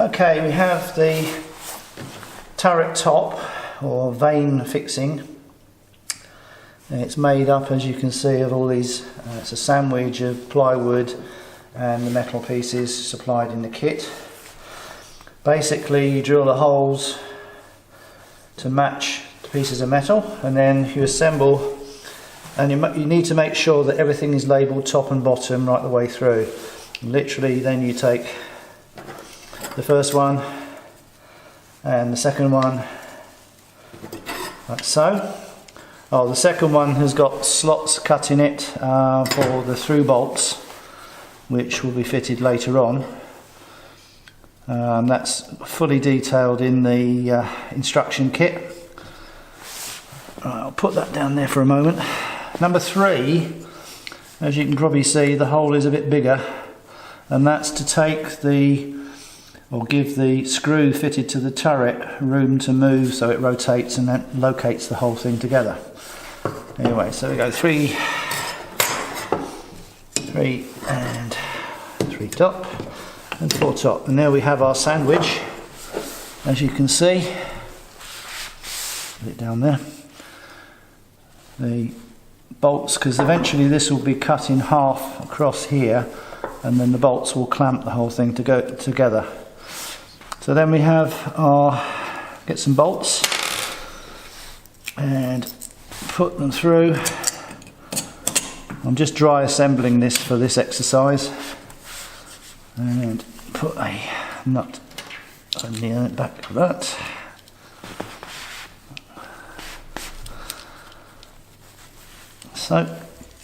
Okay, we have the turret top or vane fixing, and it's made up, as you can see, of all these, it's a sandwich of plywood and the metal pieces supplied in the kit. Basically you drill the holes to match the pieces of metal, and then you assemble, and you need to make sure that everything is labelled top and bottom right the way through. Literally then you take the first one and the second one like so. Oh, the second one has got slots cut in it for the through bolts, which will be fitted later on. That's fully detailed in the instruction kit. I'll put that down there for a moment. Number 3, as you can probably see, the hole is a bit bigger, and that's to take or give the screw fitted to the turret room to move so it rotates and then locates the whole thing together. Anyway, so we go 3 and 3 top and 4 top, and there we have our sandwich, as you can see. Put it down there. The bolts, because eventually this will be cut in half across here, and then the bolts will clamp the whole thing to go together. So then we have get some bolts and put them through. I'm just dry assembling this for this exercise, and put a nut on the back of that. So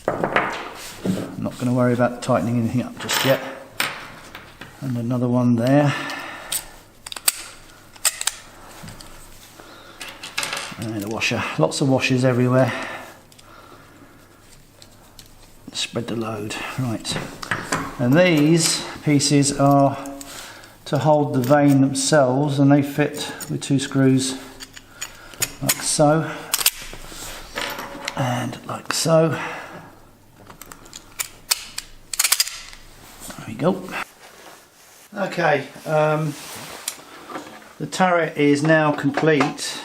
I'm not going to worry about tightening anything up just yet. And another one there. And a washer. Lots of washers everywhere. Spread the load. Right. And these pieces are to hold the vane themselves, and they fit with 2 screws like so. And like so. There we go. Okay, the turret is now complete,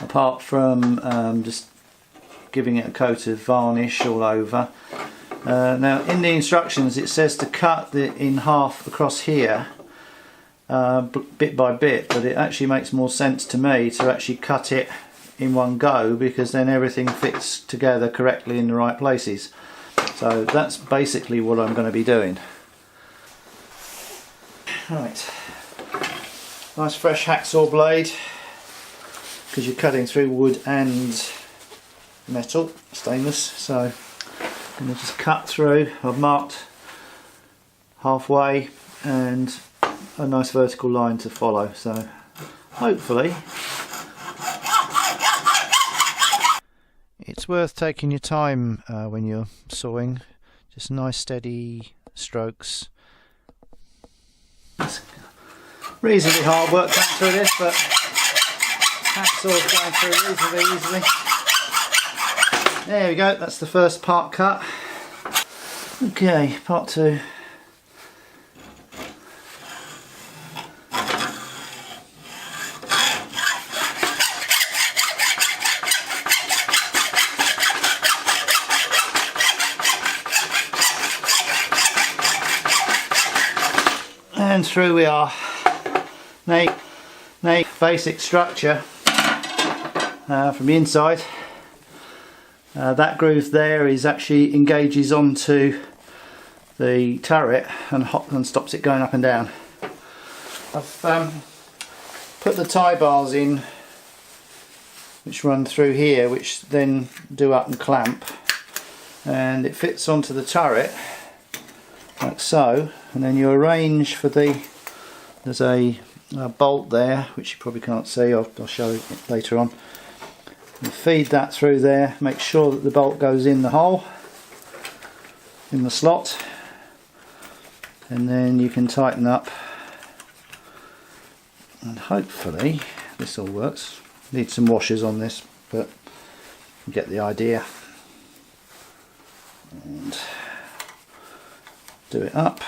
apart from just giving it a coat of varnish all over. Now in the instructions it says to cut it in half across here, bit by bit, but it actually makes more sense to me to actually cut it in one go, because then everything fits together correctly in the right places. So that's basically what I'm going to be doing. Right, nice fresh hacksaw blade, because you're cutting through wood and metal, stainless. So I'm going to just cut through. I've marked halfway and a nice vertical line to follow, so hopefully. It's worth taking your time when you're sawing, just nice steady strokes. It's reasonably hard work going through this, but hacksaw's going through reasonably easily. There we go, that's the first part cut. Okay, part 2. And through we are. Now basic structure from the inside. That groove there is actually engages onto the turret and stops it going up and down. I've put the tie bars in, which run through here, which then do up and clamp, and it fits onto the turret like so, and then you arrange for there's a bolt there, which you probably can't see. I'll show it later on. You feed that through there, make sure that the bolt goes in the hole, in the slot, and then you can tighten up, and hopefully this all works. Need some washers on this, but you get the idea. And do it up,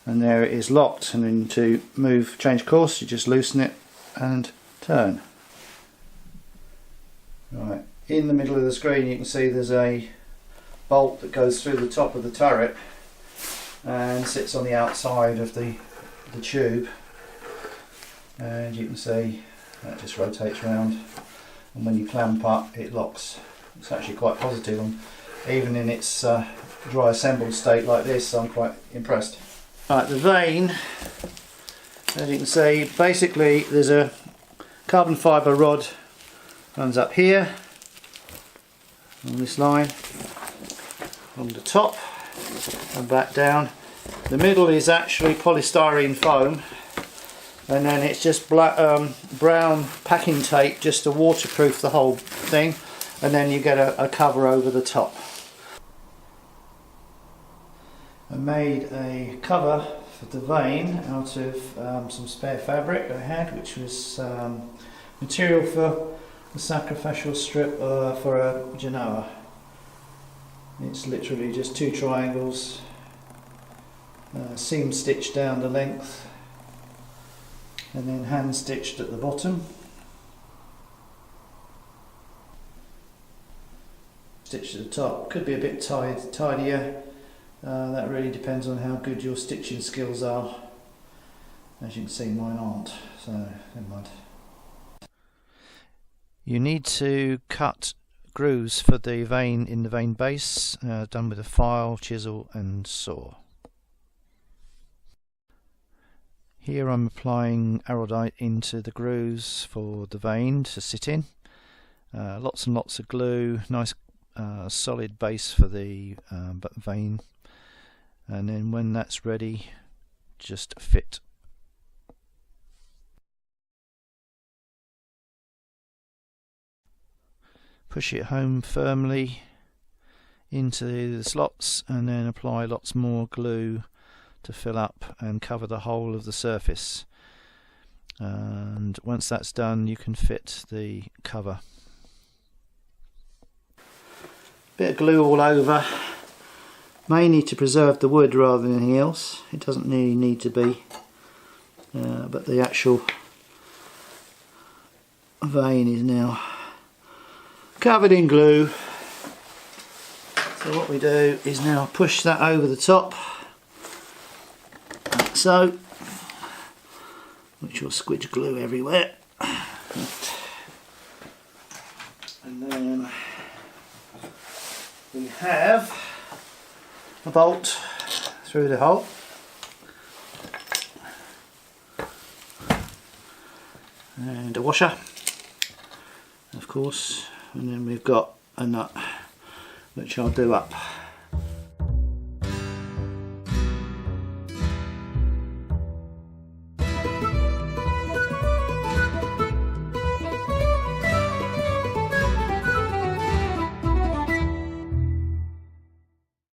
and there it is locked, and then to change course, you just loosen it and turn. Right, in the middle of the screen you can see there's a bolt that goes through the top of the turret and sits on the outside of the tube, and you can see that just rotates around, and when you clamp up it locks. It's actually quite positive, and even in its dry assembled state like this, I'm quite impressed. Right, the vane, as you can see, basically there's a carbon fibre rod runs up here on this line from the top and back down. The middle is actually polystyrene foam, and then it's just black, brown packing tape just to waterproof the whole thing, and then you get a cover over the top. I made a cover for the vane out of some spare fabric I had, which was material for the sacrificial strip for a Genoa. It's literally just 2 triangles, seam stitched down the length, and then hand stitched at the bottom. Stitched at the top. Could be a bit tidier. That really depends on how good your stitching skills are. As you can see, mine aren't, so never mind. You need to cut grooves for the vane in the vane base, done with a file, chisel and saw. Here I'm applying Aerodite into the grooves for the vane to sit in. Lots and lots of glue, nice solid base for the vane, and then when that's ready, just fit. Push it home firmly into the slots, and then apply lots more glue to fill up and cover the whole of the surface. And once that's done, you can fit the cover. Bit of glue all over, mainly to preserve the wood rather than anything else. It doesn't really need to be, but the actual vane is now covered in glue. So what we do is now push that over the top, like so, which will squidge glue everywhere, and then we have a bolt through the hole, and a washer, of course, and then we've got a nut which I'll do up.